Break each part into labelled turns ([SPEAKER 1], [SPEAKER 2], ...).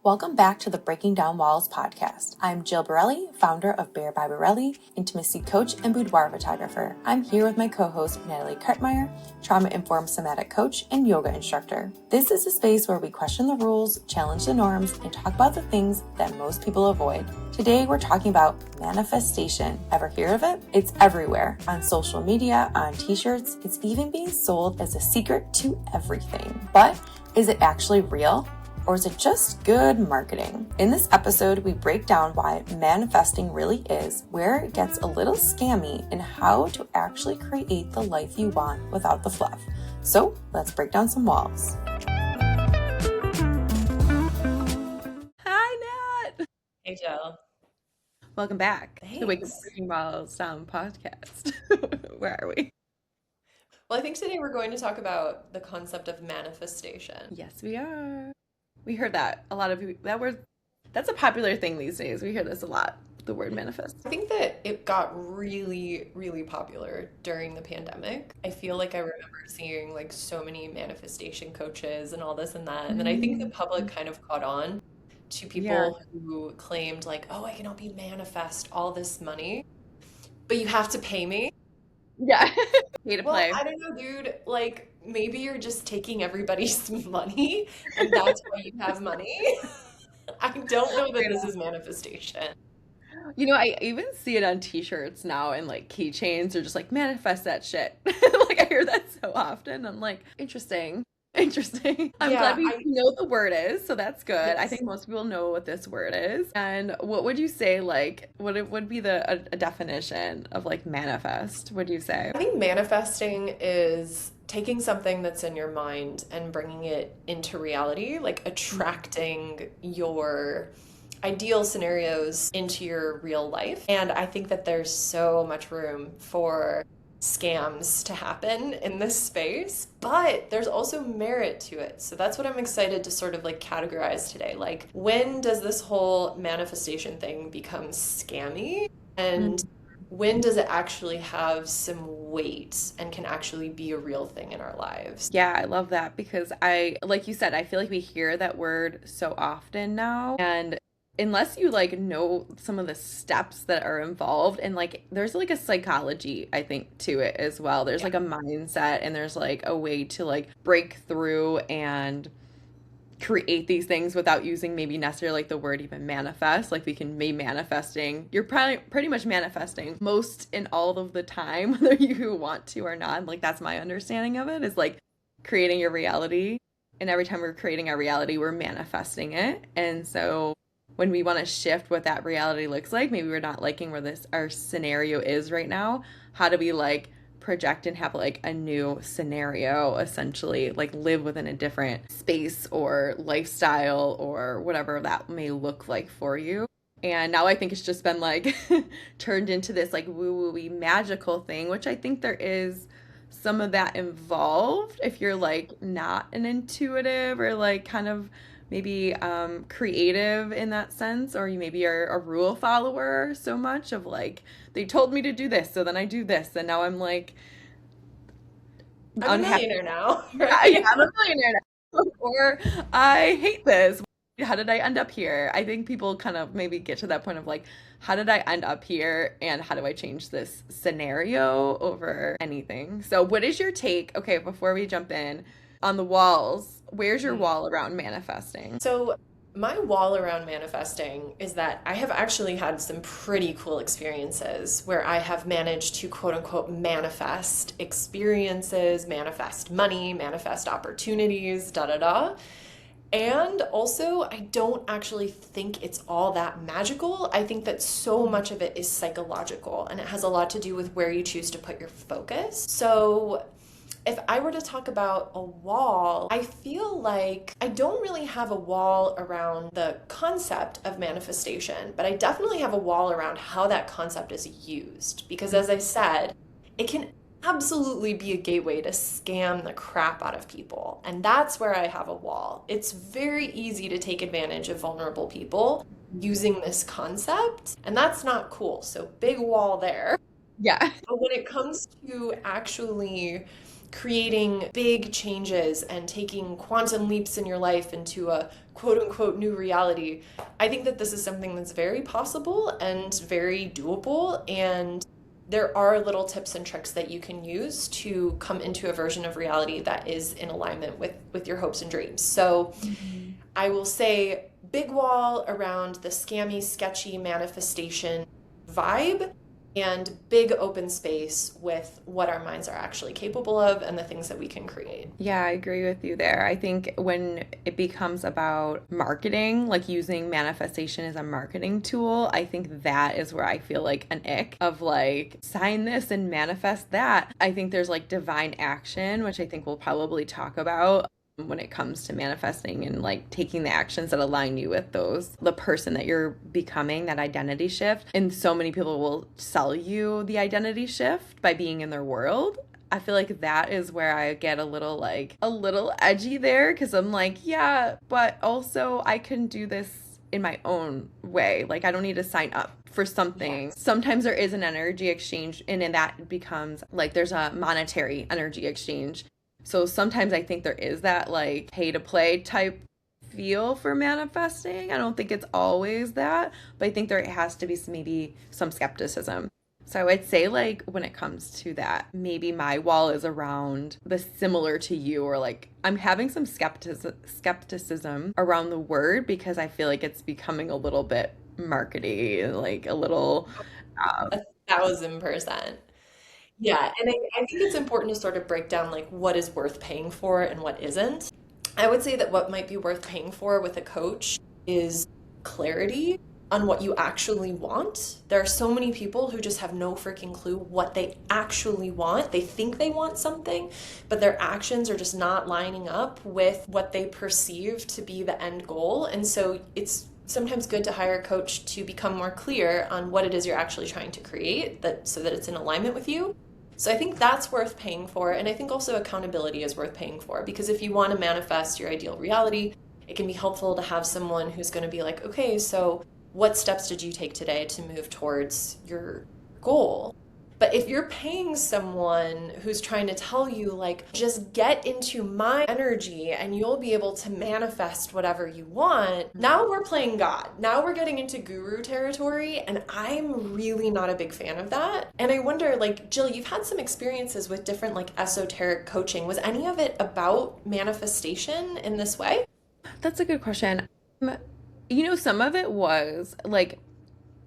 [SPEAKER 1] Welcome back to the Breaking Down Walls podcast. I'm Jill Barrile, founder of Bare By Barrile, intimacy coach and boudoir photographer. I'm here with my co-host Natalie Kartmeyer, trauma-informed somatic coach and yoga instructor. This is a space where we question the rules, challenge the norms, and talk about the things that most people avoid. Today we're talking about manifestation. Ever hear of it? It's everywhere, on social media, on t-shirts. It's even being sold as a secret to everything. But is it actually real? Or is it just good marketing? In this episode, we break down why manifesting really is, where it gets a little scammy, and how to actually create the life you want without the fluff. So let's break down some walls.
[SPEAKER 2] Hi, Nat.
[SPEAKER 3] Hey, Jill.
[SPEAKER 2] Welcome back to the Wake Up
[SPEAKER 3] Thanks.
[SPEAKER 2] Breaking Walls podcast. Where are we?
[SPEAKER 3] Well, I think today we're going to talk about the concept of manifestation.
[SPEAKER 2] Yes, we are. We heard that a lot of people, that's a popular thing these days. We hear this a lot, the word manifest.
[SPEAKER 3] I think that it got really, really popular during the pandemic. I feel like I remember seeing like so many manifestation coaches and all this and that. And then I think the public kind of caught on to people who claimed like, oh, I can help you manifest all this money, but you have to pay me.
[SPEAKER 2] Yeah. Pay to
[SPEAKER 3] Well,
[SPEAKER 2] play.
[SPEAKER 3] I don't know, dude. Like, maybe you're just taking everybody's money and that's why you have money. I don't know that this is manifestation.
[SPEAKER 2] You know, I even see it on t-shirts now and like keychains are just like manifest that shit. Like I hear that so often. I'm like, interesting. Interesting. I'm
[SPEAKER 3] Yeah,
[SPEAKER 2] glad we know the word is, so that's good. I
[SPEAKER 3] yes.
[SPEAKER 2] think most people know what this word is. And what would you say, like, what it would be a definition of like manifest? What do you say?
[SPEAKER 3] I think manifesting is taking something that's in your mind and bringing it into reality, like attracting your ideal scenarios into your real life. And I think that there's so much room for scams to happen in this space, but there's also merit to it. So that's what I'm excited to sort of like categorize today. Like, when does this whole manifestation thing become scammy? And when does it actually have some weight and can actually be a real thing in our lives?
[SPEAKER 2] Yeah, I love that because like you said, I feel like we hear that word so often now. And unless you like know some of the steps that are involved and like there's like a psychology I think to it as well. There's like a mindset and there's like a way to like break through and create these things without using maybe necessarily like the word even manifest. Like we can be manifesting, you're pretty much manifesting most and all of the time whether you want to or not. Like that's my understanding of it, is like creating your reality, and every time we're creating our reality we're manifesting it. And so when we want to shift what that reality looks like, maybe we're not liking where our scenario is right now, how do we like project and have like a new scenario, essentially like live within a different space or lifestyle or whatever that may look like for you. And now I think it's just been like turned into this like woo-woo-y magical thing, which I think there is some of that involved if you're like not an intuitive or like kind of maybe creative in that sense, or you maybe are a rule follower so much of like, they told me to do this, so then I do this, and now I'm like
[SPEAKER 3] I'm a
[SPEAKER 2] unhappy.
[SPEAKER 3] millionaire now,
[SPEAKER 2] Yeah,
[SPEAKER 3] right?
[SPEAKER 2] I'm a millionaire now. Or I hate this. How did I end up here? I think people kind of maybe get to that point of like, how did I end up here and how do I change this scenario over anything? So what is your take, okay, before we jump in, on the walls? Where's your wall around manifesting?
[SPEAKER 3] So my wall around manifesting is that I have actually had some pretty cool experiences where I have managed to quote unquote manifest experiences, manifest money, manifest opportunities, da da da. And also, I don't actually think it's all that magical. I think that so much of it is psychological and it has a lot to do with where you choose to put your focus. So if I were to talk about a wall, I feel like I don't really have a wall around the concept of manifestation, but I definitely have a wall around how that concept is used. Because as I said, it can absolutely be a gateway to scam the crap out of people. And that's where I have a wall. It's very easy to take advantage of vulnerable people using this concept, and that's not cool. So big wall there.
[SPEAKER 2] Yeah.
[SPEAKER 3] But when it comes to actually creating big changes and taking quantum leaps in your life into a quote unquote new reality, I think that this is something that's very possible and very doable. And there are little tips and tricks that you can use to come into a version of reality that is in alignment with your hopes and dreams. So I will say big wall around the scammy, sketchy manifestation vibe, and big open space with what our minds are actually capable of and the things that we can create.
[SPEAKER 2] Yeah, I agree with you there. I think when it becomes about marketing, like using manifestation as a marketing tool, I think that is where I feel like an ick of like, sign this and manifest that. I think there's like divine action, which I think we'll probably talk about when it comes to manifesting and like taking the actions that align you with the person that you're becoming, that identity shift. And so many people will sell you the identity shift by being in their world. I feel like that is where I get a little edgy there, because I'm like, yeah, but also I can do this in my own way. Like, I don't need to sign up for something. Yes. Sometimes there is an energy exchange, and then that becomes like there's a monetary energy exchange. So sometimes I think there is that like pay to play type feel for manifesting. I don't think it's always that, but I think there has to be maybe some skepticism. So I would say like when it comes to that, maybe my wall is around the similar to you, or like I'm having some skepticism around the word, because I feel like it's becoming a little bit markety, like a little
[SPEAKER 3] 1,000%. Yeah, and I think it's important to sort of break down like what is worth paying for and what isn't. I would say that what might be worth paying for with a coach is clarity on what you actually want. There are so many people who just have no freaking clue what they actually want. They think they want something, but their actions are just not lining up with what they perceive to be the end goal. And so it's sometimes good to hire a coach to become more clear on what it is you're actually trying to create, so that it's in alignment with you. So I think that's worth paying for. And I think also accountability is worth paying for, because if you want to manifest your ideal reality, it can be helpful to have someone who's going to be like, okay, so what steps did you take today to move towards your goal? But if you're paying someone who's trying to tell you like, just get into my energy and you'll be able to manifest whatever you want, now we're playing God. Now we're getting into guru territory, and I'm really not a big fan of that. And I wonder, like, Jill, you've had some experiences with different like esoteric coaching. Was any of it about manifestation in this way?
[SPEAKER 2] That's a good question. Some of it was like,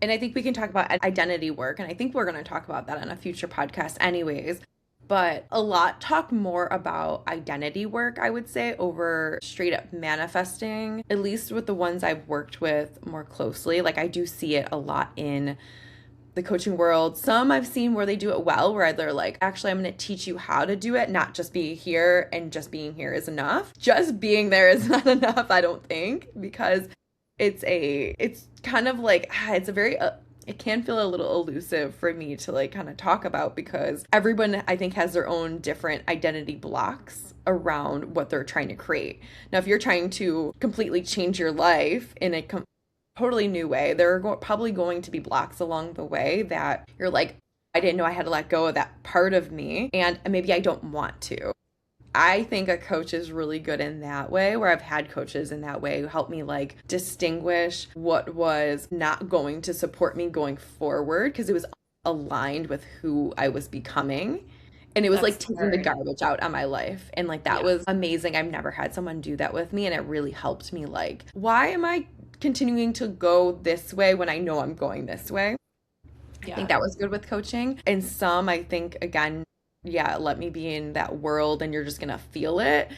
[SPEAKER 2] and I think we can talk about identity work, and I think we're going to talk about that on a future podcast anyways. But a lot talk more about identity work, I would say, over straight up manifesting, at least with the ones I've worked with more closely. Like, I do see it a lot in the coaching world. Some I've seen where they do it well, where they're like, actually, I'm going to teach you how to do it, not just be here, and just being here is enough. Just being there is not enough, I don't think, because it's kind of like, it can feel a little elusive for me to like kind of talk about, because everyone I think has their own different identity blocks around what they're trying to create. Now, if you're trying to completely change your life in a totally new way, there are probably going to be blocks along the way that you're like, I didn't know I had to let go of that part of me, and maybe I don't want to. I think a coach is really good in that way, where I've had coaches in that way who help me like distinguish what was not going to support me going forward, because it was aligned with who I was becoming. And it was like taking the garbage out of my life. And like that was amazing. I've never had someone do that with me. And it really helped me like, why am I continuing to go this way when I know I'm going this way? I think that was good with coaching. And some, I think, again, let me be in that world and you're just gonna feel it.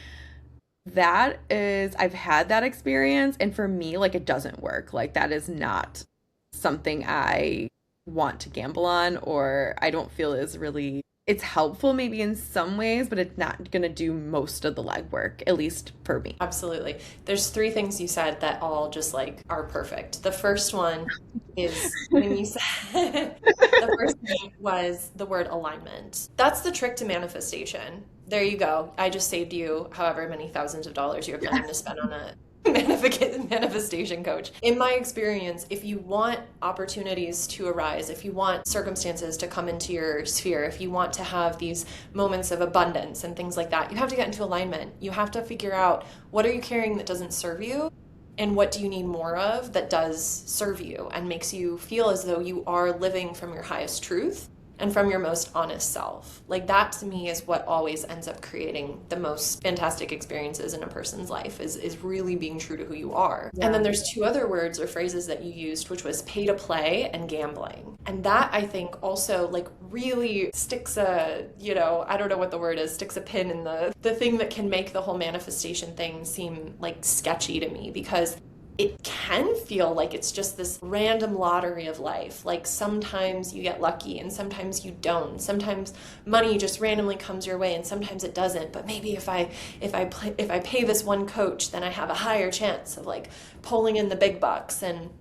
[SPEAKER 2] I've had that experience, and for me, like, it doesn't work. Like, that is not something I want to gamble on, or I don't feel is really, it's helpful maybe in some ways, but it's not gonna do most of the legwork, at least for me.
[SPEAKER 3] Absolutely. There's 3 things you said that all just like are perfect. The first one is when you said the first thing was the word alignment. That's the trick to manifestation. There you go. I just saved you however many thousands of dollars you're planning to spend on a manifestation coach. In my experience, if you want opportunities to arise, if you want circumstances to come into your sphere, if you want to have these moments of abundance and things like that, you have to get into alignment. You have to figure out, what are you carrying that doesn't serve you? And what do you need more of that does serve you and makes you feel as though you are living from your highest truth and from your most honest self? Like that to me is what always ends up creating the most fantastic experiences in a person's life is really being true to who you are. Yeah. And then there's two other words or phrases that you used, which was pay to play and gambling. And that I think also like really sticks a, I don't know what the word is, sticks a pin in the thing that can make the whole manifestation thing seem like sketchy to me, because it can feel like it's just this random lottery of life. Like sometimes you get lucky and sometimes you don't. Sometimes money just randomly comes your way and sometimes it doesn't. But maybe if I pay this one coach, then I have a higher chance of like pulling in the big bucks. And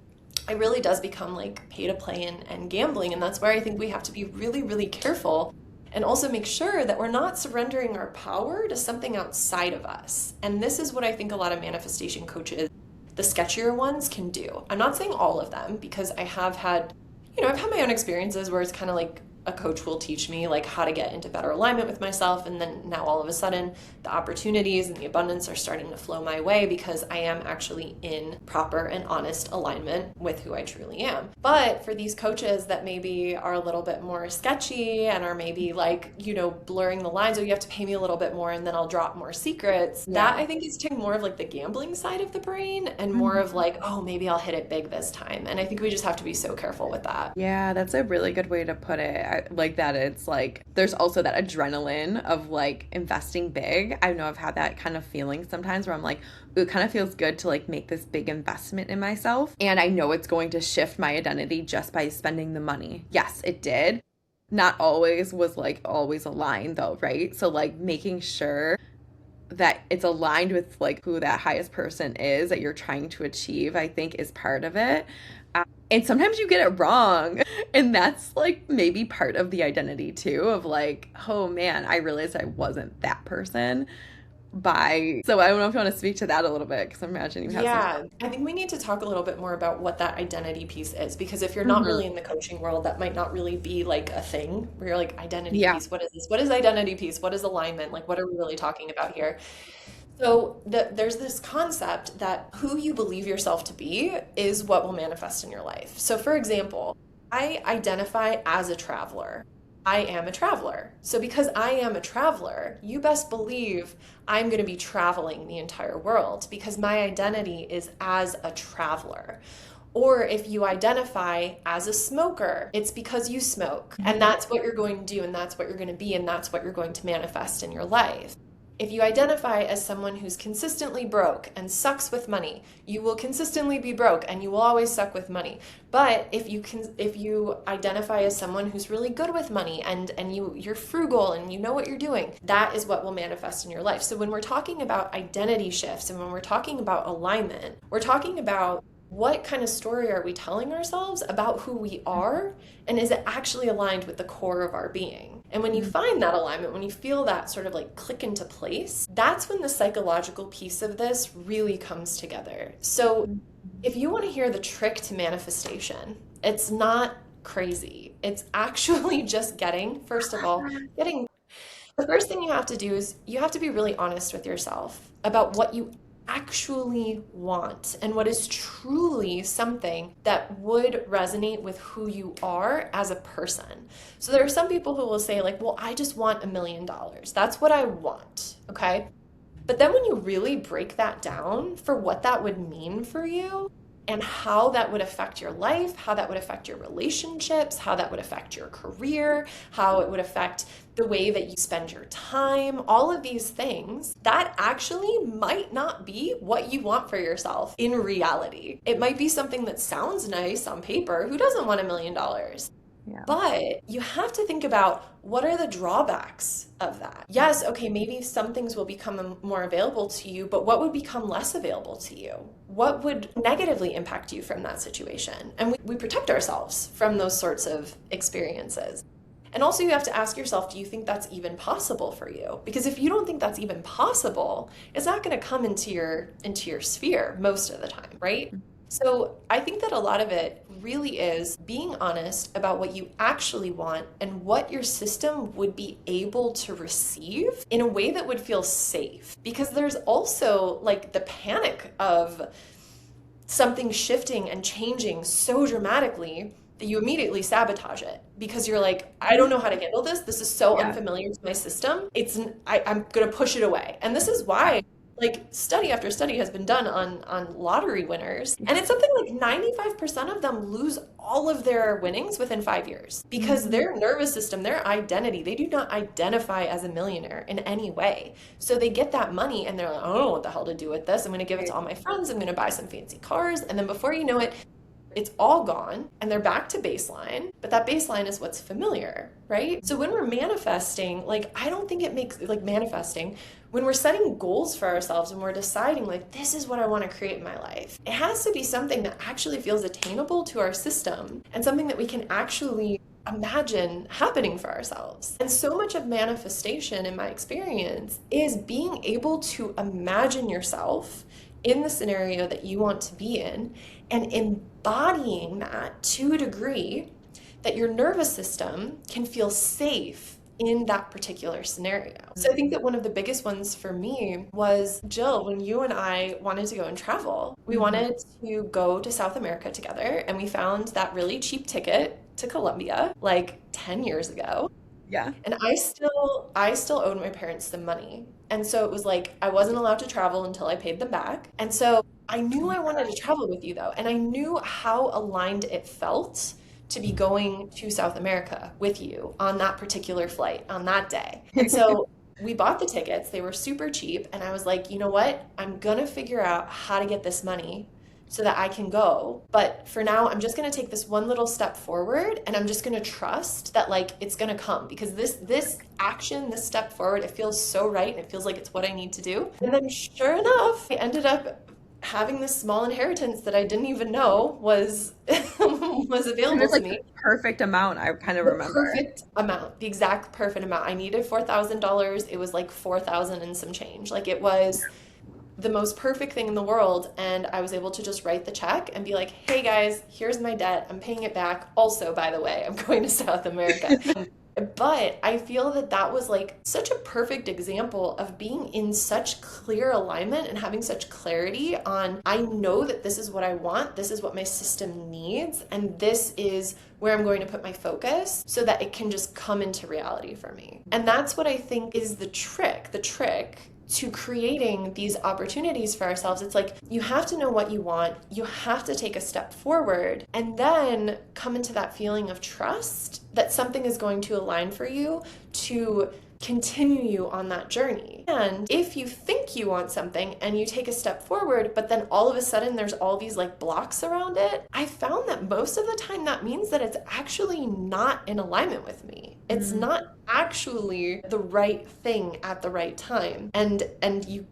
[SPEAKER 3] it really does become like pay to play and gambling. And that's where I think we have to be really, really careful and also make sure that we're not surrendering our power to something outside of us. And this is what I think a lot of manifestation coaches, the sketchier ones, can do. I'm not saying all of them, because I have had, I've had my own experiences where it's kind of like a coach will teach me like how to get into better alignment with myself. And then now all of a sudden the opportunities and the abundance are starting to flow my way because I am actually in proper and honest alignment with who I truly am. But for these coaches that maybe are a little bit more sketchy and are maybe like, blurring the lines, or you have to pay me a little bit more and then I'll drop more secrets. Yeah. That I think is taking more of like the gambling side of the brain and more of like, oh, maybe I'll hit it big this time. And I think we just have to be so careful with that.
[SPEAKER 2] Yeah, that's a really good way to put it. Like that it's like there's also that adrenaline of like investing big. I know I've had that kind of feeling sometimes where I'm like, it kind of feels good to like make this big investment in myself, and I know it's going to shift my identity just by spending the money. Yes, it did. Not always was like always aligned though, right? So like making sure that it's aligned with like who that highest person is that you're trying to achieve, I think is part of it. And sometimes you get it wrong. And that's like maybe part of the identity too, of like, oh man, I realized I wasn't that person so I don't know if you want to speak to that a little bit, because I'm imagining you have
[SPEAKER 3] some. I think we need to talk a little bit more about what that identity piece is, because if you're not really in the coaching world, that might not really be like a thing where you're like, identity piece, what is this? What is identity piece? What is alignment? Like, what are we really talking about here? So there's this concept that who you believe yourself to be is what will manifest in your life. So for example, I identify as a traveler. I am a traveler. So because I am a traveler, you best believe I'm going to be traveling the entire world, because my identity is as a traveler. Or if you identify as a smoker, it's because you smoke. And that's what you're going to do, and that's what you're going to be, and that's what you're going to manifest in your life. If you identify as someone who's consistently broke and sucks with money, you will consistently be broke and you will always suck with money. But if you identify as someone who's really good with money and you're frugal and you know what you're doing, that is what will manifest in your life. So when we're talking about identity shifts and when we're talking about alignment, we're talking about what kind of story are we telling ourselves about who we are, and is it actually aligned with the core of our being? And when you find that alignment, when you feel that sort of like click into place, that's when the psychological piece of this really comes together. So if you want to hear the trick to manifestation, it's not crazy. It's actually just first of all, the first thing you have to do is you have to be really honest with yourself about what you actually want and what is truly something that would resonate with who you are as a person. So there are some people who will say like, well, I just want $1 million. That's what I want. Okay. But then when you really break that down for what that would mean for you and how that would affect your life, how that would affect your relationships, how that would affect your career, how it would affect the way that you spend your time, all of these things, that actually might not be what you want for yourself in reality. It might be something that sounds nice on paper. Who doesn't want $1 million? Yeah. But you have to think about, what are the drawbacks of that? Yes, okay, maybe some things will become more available to you, but what would become less available to you? What would negatively impact you from that situation? And we protect ourselves from those sorts of experiences. And also you have to ask yourself, do you think that's even possible for you? Because if you don't think that's even possible, it's not going to come into your sphere most of the time, right? So I think that a lot of it really is being honest about what you actually want and what your system would be able to receive in a way that would feel safe. Because there's also like the panic of something shifting and changing so dramatically that you immediately sabotage it because you're like, I don't know how to handle this. This is so unfamiliar to my system. I'm going to push it away. And this is why like study after study has been done on lottery winners. And it's something like 95% of them lose all of their winnings within 5 years because their nervous system, their identity, they do not identify as a millionaire in any way. So they get that money and they're like, I don't know what the hell to do with this. I'm going to give it to all my friends. I'm going to buy some fancy cars. And then before you know it, it's all gone and they're back to baseline, but that baseline is what's familiar, right? So when we're manifesting, like, I don't think it makes like manifesting, when we're setting goals for ourselves and we're deciding like, this is what I want to create in my life, it has to be something that actually feels attainable to our system and something that we can actually imagine happening for ourselves. And so much of manifestation in my experience is being able to imagine yourself in the scenario that you want to be in and embodying that to a degree that your nervous system can feel safe in that particular scenario. So I think that one of the biggest ones for me was, Jill, when you and I wanted to go and travel, we wanted to go to South America together, and we found that really cheap ticket to Colombia like 10 years ago.
[SPEAKER 2] Yeah.
[SPEAKER 3] And I still owed my parents some money. And so it was like, I wasn't allowed to travel until I paid them back. And so I knew I wanted to travel with you though. And I knew how aligned it felt to be going to South America with you on that particular flight on that day. And so we bought the tickets. They were super cheap. And I was like, you know what? I'm going to figure out how to get this money so that I can go. But for now, I'm just going to take this one little step forward and I'm just going to trust that like it's going to come because this action, this step forward, it feels so right and it feels like it's what I need to do. And then sure enough, I ended up having this small inheritance that I didn't even know was available to me.
[SPEAKER 2] Perfect amount, I kind of remember.
[SPEAKER 3] Perfect amount, the exact perfect amount. I needed $4,000. It was like 4,000 and some change. Like it was the most perfect thing in the world. And I was able to just write the check and be like, hey guys, here's my debt. I'm paying it back. Also, by the way, I'm going to South America. But I feel that that was like such a perfect example of being in such clear alignment and having such clarity on, I know that this is what I want, this is what my system needs, and this is where I'm going to put my focus so that it can just come into reality for me. And that's what I think is the trick to creating these opportunities for ourselves. It's like, you have to know what you want, you have to take a step forward, and then come into that feeling of trust that something is going to align for you to continue you on that journey. And if you think you want something and you take a step forward, but then all of a sudden there's all these like blocks around it, I found that most of the time that means that it's actually not in alignment with me. It's not actually the right thing at the right time. And you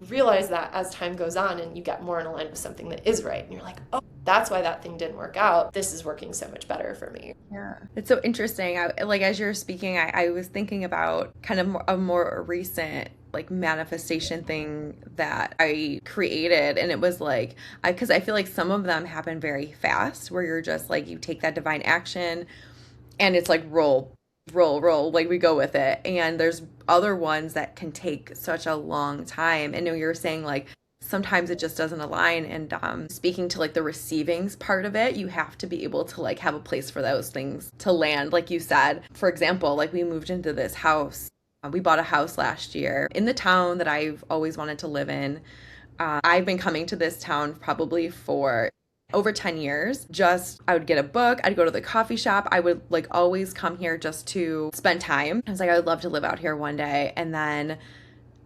[SPEAKER 3] realize that as time goes on and you get more in alignment with something that is right. And you're like, oh, that's why that thing didn't work out. This is working so much better for me.
[SPEAKER 2] Yeah. It's so interesting. Like as you're speaking, I was thinking about kind of a more recent like manifestation thing that I created. And it was like, because I feel like some of them happen very fast where you're just like, you take that divine action and it's like roll, like we go with it. And there's other ones that can take such a long time. And you're saying like, sometimes it just doesn't align. And speaking to like the receivings part of it, you have to be able to like have a place for those things to land. Like you said, for example, like we moved into this house. We bought a house last year in the town that I've always wanted to live in. I've been coming to this town probably for over 10 years. I would get a book, I'd go to the coffee shop. I would like always come here just to spend time. I was like, I would love to live out here one day. And then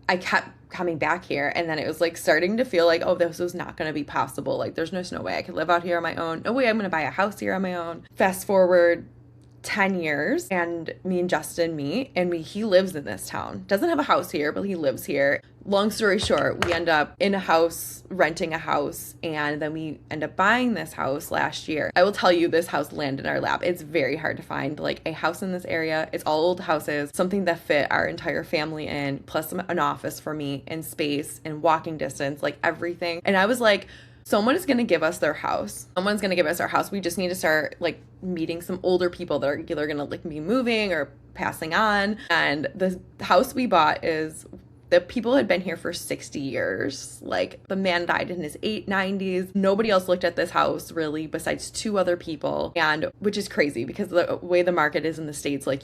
[SPEAKER 2] I kept coming back here. And then it was like starting to feel like, oh, this was not going to be possible. Like there's just no way I could live out here on my own. No way I'm going to buy a house here on my own. Fast forward 10 years and me and Justin meet, and he lives in this town. Doesn't have a house here, but he lives here. Long story short, we end up in a house, renting a house, and then we end up buying this house last year. I will tell you, this house landed in our lap. It's very hard to find like a house in this area. It's all old houses, something that fit our entire family in, plus an office for me and space and walking distance, like everything. And I was like, someone is going to give us their house. Someone's going to give us our house. We just need to start like meeting some older people that are either going to like be moving or passing on. And the house we bought is The people had been here for 60 years. Like, the man died in his 90s. Nobody else looked at this house really besides 2 other people, and which is crazy because the way the market is in the States, like,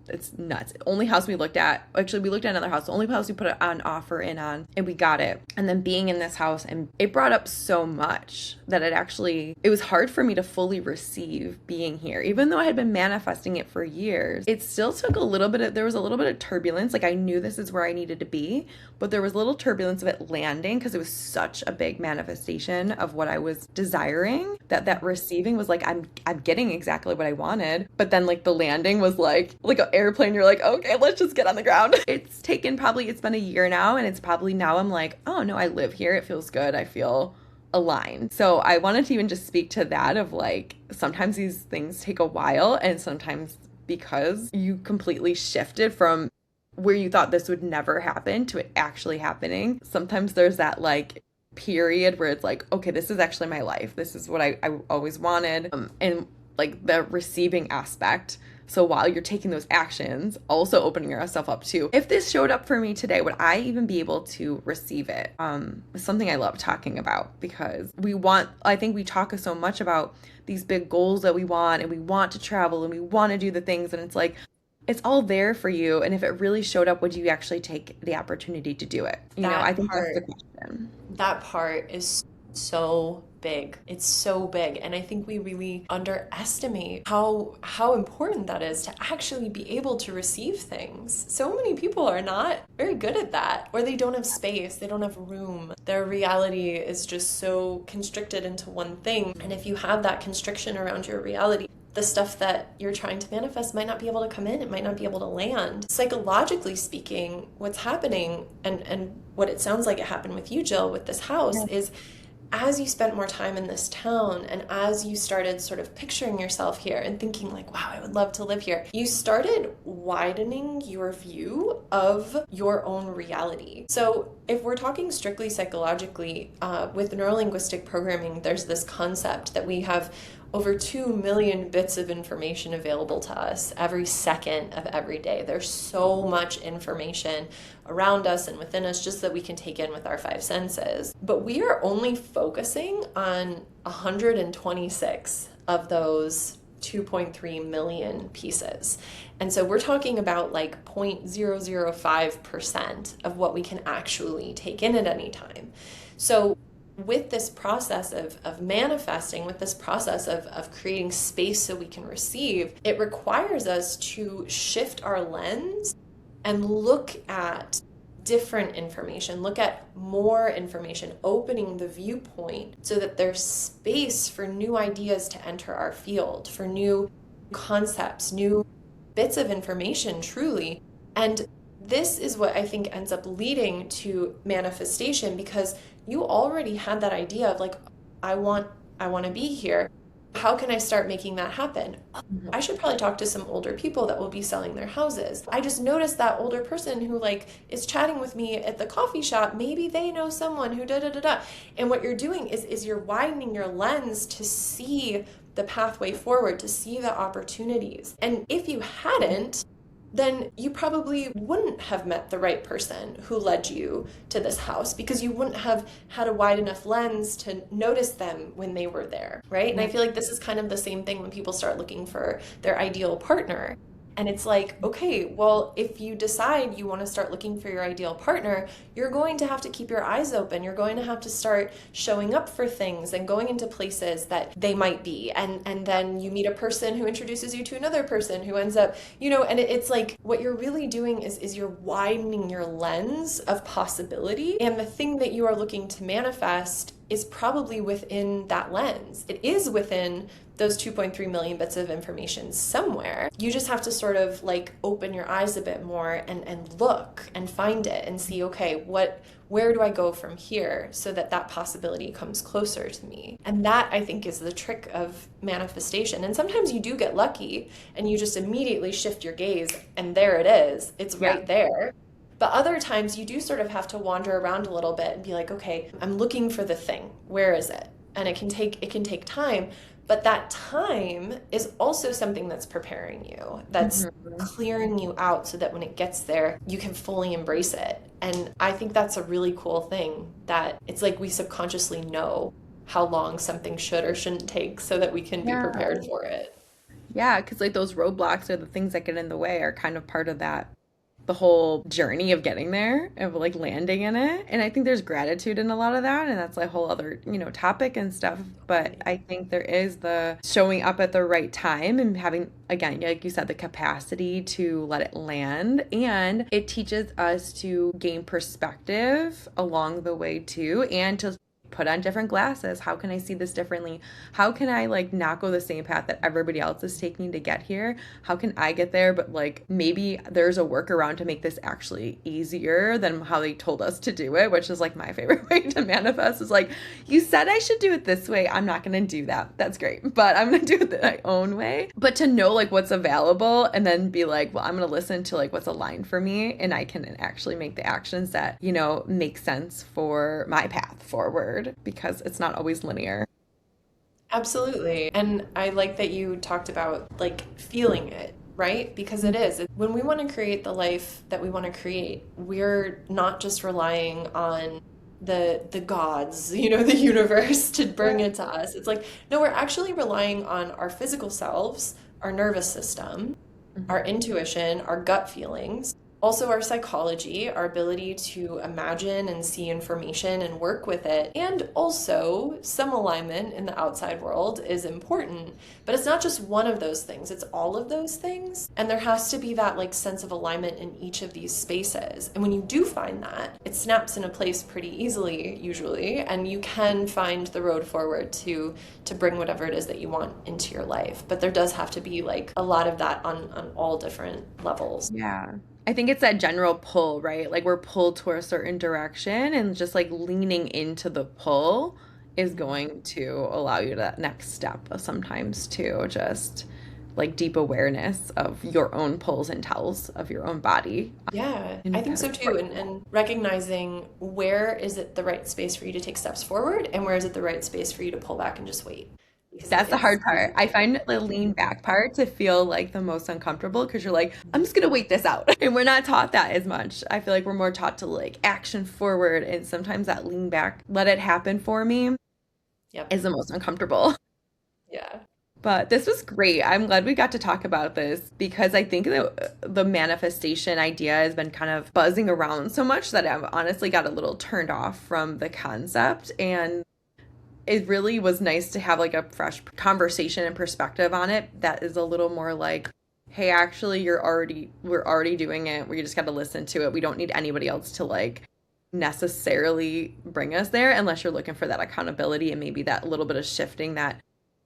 [SPEAKER 2] it's nuts. Only house we looked at, actually we looked at another house, the only house we put an offer in on, and we got it. And then being in this house, and it brought up so much that it was hard for me to fully receive being here. Even though I had been manifesting it for years, it still took there was a little bit of turbulence. Like, I knew this is where I needed to be, but there was a little turbulence of it landing because it was such a big manifestation of what I was desiring, that receiving was like, I'm getting exactly what I wanted. But then, like, the landing was like an airplane. You're like, okay, let's just get on the ground. It's been a year now, and it's probably now I'm like, oh no, I live here. It feels good. I feel aligned. So I wanted to even just speak to that of, like, sometimes these things take a while, and sometimes because you completely shifted from where you thought this would never happen to it actually happening. Sometimes there's that, like, period where it's like, okay, this is actually my life. This is what I always wanted. And, like, the receiving aspect. So while you're taking those actions, also opening yourself up to, if this showed up for me today, would I even be able to receive it? It's something I love talking about, because I think we talk so much about these big goals that we want, and we want to travel, and we want to do the things, and it's like, it's all there for you. And if it really showed up, would you actually take the opportunity to do it? I think that's the question.
[SPEAKER 3] That part is so big. It's so big. And I think we really underestimate how important that is to actually be able to receive things. So many people are not very good at that, or they don't have space, they don't have room. Their reality is just so constricted into one thing. And if you have that constriction around your reality, the stuff that you're trying to manifest might not be able to come in. It might not be able to land. Psychologically speaking, what's happening, and what it sounds like it happened with you, Jill, with this house, is as you spent more time in this town, and as you started sort of picturing yourself here and thinking like, wow, I would love to live here, you started widening your view of your own reality. So if we're talking strictly psychologically, with neurolinguistic programming, there's this concept that we have over 2 million bits of information available to us every second of every day. There's so much information around us and within us just that we can take in with our 5 senses. But we are only focusing on 126 of those 2.3 million pieces. And so we're talking about like 0.005% of what we can actually take in at any time. So with this process of manifesting, with this process of creating space so we can receive, it requires us to shift our lens and look at different information, look at more information, opening the viewpoint so that there's space for new ideas to enter our field, for new concepts, new bits of information, truly. And this is what I think ends up leading to manifestation, because you already had that idea of like, I want to be here. How can I start making that happen? I should probably talk to some older people that will be selling their houses. I just noticed that older person who like is chatting with me at the coffee shop. Maybe they know someone who da-da-da-da. And what you're doing is you're widening your lens to see the pathway forward, to see the opportunities. And if you hadn't, then you probably wouldn't have met the right person who led you to this house, because you wouldn't have had a wide enough lens to notice them when they were there, right? And I feel like this is kind of the same thing when people start looking for their ideal partner. And it's like, okay, well, if you decide you want to start looking for your ideal partner, you're going to have to keep your eyes open. You're going to have to start showing up for things and going into places that they might be. And then you meet a person who introduces you to another person who ends up, and it's like what you're really doing is you're widening your lens of possibility. And the thing that you are looking to manifest is probably within that lens. It is within those 2.3 million bits of information somewhere. You just have to sort of like open your eyes a bit more and look and find it and see, okay, where do I go from here so that possibility comes closer to me? And that, I think, is the trick of manifestation. And sometimes you do get lucky and you just immediately shift your gaze and there it is. It's right there. But other times you do sort of have to wander around a little bit and be like, okay, I'm looking for the thing. Where is it? and it can take time. But that time is also something that's preparing you, that's clearing you out so that when it gets there, you can fully embrace it. And I think that's a really cool thing, that it's like we subconsciously know how long something should or shouldn't take so that we can be prepared for it.
[SPEAKER 2] Yeah, because like those roadblocks or the things that get in the way are kind of part of that, the whole journey of getting there, of like landing in it. And I think there's gratitude in a lot of that. And that's a whole other, topic and stuff. But I think there is the showing up at the right time and having, again, like you said, the capacity to let it land. And it teaches us to gain perspective along the way too, and to put on different glasses. How can I see this differently? How can I like not go the same path that everybody else is taking to get here? How can I get there? But like maybe there's a workaround to make this actually easier than how they told us to do it, which is like my favorite way to manifest, is like, you said I should do it this way. I'm not going to do that. That's great. But I'm going to do it my own way. But to know like what's available and then be like, well, I'm going to listen to like what's aligned for me, and I can actually make the actions that, make sense for my path forward, because it's not always linear.
[SPEAKER 3] Absolutely. And I like that you talked about like feeling it, right? Because it is. When we want to create the life that we want to create, we're not just relying on the gods, the universe to bring it to us. It's like, no, we're actually relying on our physical selves, our nervous system, our intuition, our gut feelings, also our psychology, our ability to imagine and see information and work with it. And also some alignment in the outside world is important, but it's not just one of those things, it's all of those things. And there has to be that like sense of alignment in each of these spaces. And when you do find that, it snaps into place pretty easily usually, and you can find the road forward to bring whatever it is that you want into your life. But there does have to be like a lot of that on all different levels.
[SPEAKER 2] Yeah. I think it's that general pull, right? Like we're pulled to a certain direction, and just like leaning into the pull is going to allow you to that next step sometimes too, just like deep awareness of your own pulls and tells of your own body.
[SPEAKER 3] Yeah, I think so too. And recognizing where is it the right space for you to take steps forward, and where is it the right space for you to pull back and just wait.
[SPEAKER 2] That's the hard part. I find the lean back part to feel like the most uncomfortable, because you're like, I'm just going to wait this out. And we're not taught that as much. I feel like we're more taught to like action forward. And sometimes that lean back, let it happen for me, is the most uncomfortable.
[SPEAKER 3] Yeah.
[SPEAKER 2] But this was great. I'm glad we got to talk about this, because I think the manifestation idea has been kind of buzzing around so much that I've honestly got a little turned off from the concept. And it really was nice to have like a fresh conversation and perspective on it that is a little more like, hey, actually we're already doing it. We just got to listen to it. We don't need anybody else to like necessarily bring us there, unless you're looking for that accountability and maybe that little bit of shifting that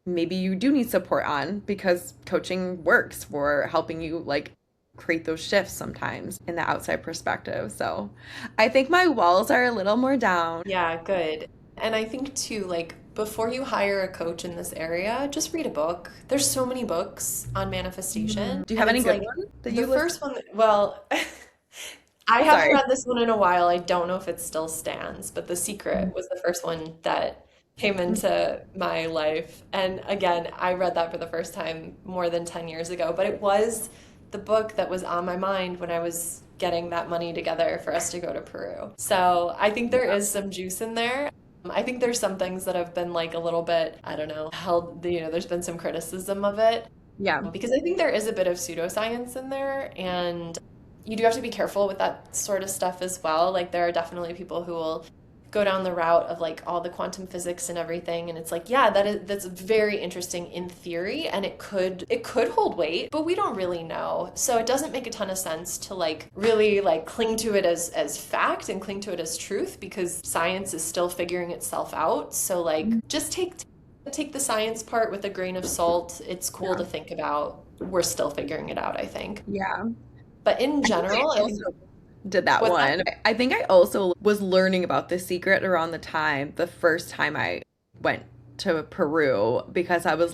[SPEAKER 2] maybe you do need support on, because coaching works for helping you like create those shifts sometimes in the outside perspective. So I think my walls are a little more down.
[SPEAKER 3] Yeah, good. And I think too, like before you hire a coach in this area, just read a book. There's so many books on manifestation.
[SPEAKER 2] Do you have any good ones that you
[SPEAKER 3] first one, well, I haven't read this one in a while. I don't know if it still stands, but The Secret was the first one that came into my life. And again, I read that for the first time more than 10 years ago, but it was the book that was on my mind when I was getting that money together for us to go to Peru. So I think there is some juice in there. I think there's some things that have been like a little bit, I don't know, there's been some criticism of it.
[SPEAKER 2] Yeah.
[SPEAKER 3] Because I think there is a bit of pseudoscience in there, and you do have to be careful with that sort of stuff as well. Like there are definitely people who will go down the route of like all the quantum physics and everything, and it's like, yeah, that's very interesting in theory, and it could hold weight, but we don't really know. So it doesn't make a ton of sense to like really like cling to it as fact and cling to it as truth, because science is still figuring itself out. So like just take the science part with a grain of salt. It's cool to think about. We're still figuring it out, I think.
[SPEAKER 2] Yeah.
[SPEAKER 3] But in general, I think
[SPEAKER 2] did that one. I think I also was learning about The Secret around the first time I went to Peru, because I was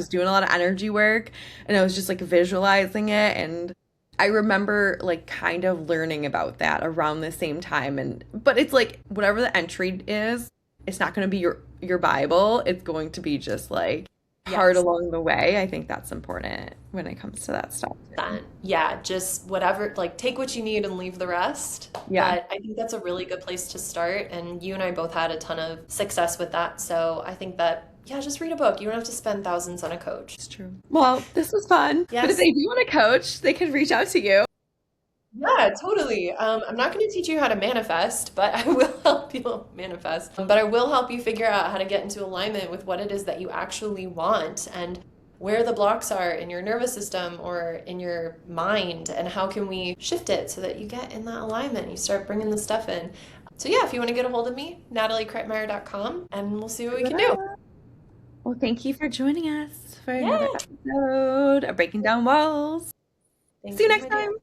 [SPEAKER 2] doing a lot of energy work and I was just like visualizing it, and I remember like kind of learning about that around the same time. But it's like whatever the entry is, it's not going to be your Bible. It's going to be just like hard
[SPEAKER 3] Yes.
[SPEAKER 2] along the way. I think that's important when it comes to that stuff.
[SPEAKER 3] Yeah, just whatever, like take what you need and leave the rest.
[SPEAKER 2] Yeah.
[SPEAKER 3] But I think that's a really good place to start. And you and I both had a ton of success with that. So I think that, yeah, just read a book. You don't have to spend thousands on a coach.
[SPEAKER 2] It's true. Well, this was fun. But if
[SPEAKER 3] Yes.
[SPEAKER 2] they do want a coach, they can reach out to you.
[SPEAKER 3] Yeah, totally. I'm not going to teach you how to manifest, but I will help you manifest. But I will help you figure out how to get into alignment with what it is that you actually want and where the blocks are in your nervous system or in your mind, and how can we shift it so that you get in that alignment, you start bringing the stuff in. So yeah, if you want to get a hold of me, nataliekreitmeyer.com, and we'll see what we can do.
[SPEAKER 2] Well, thank you for joining us for another episode of Breaking Down Walls.
[SPEAKER 3] Thank
[SPEAKER 2] See you
[SPEAKER 3] you,
[SPEAKER 2] next
[SPEAKER 3] my dear.
[SPEAKER 2] time.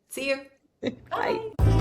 [SPEAKER 3] See you.
[SPEAKER 2] Bye.
[SPEAKER 3] Bye.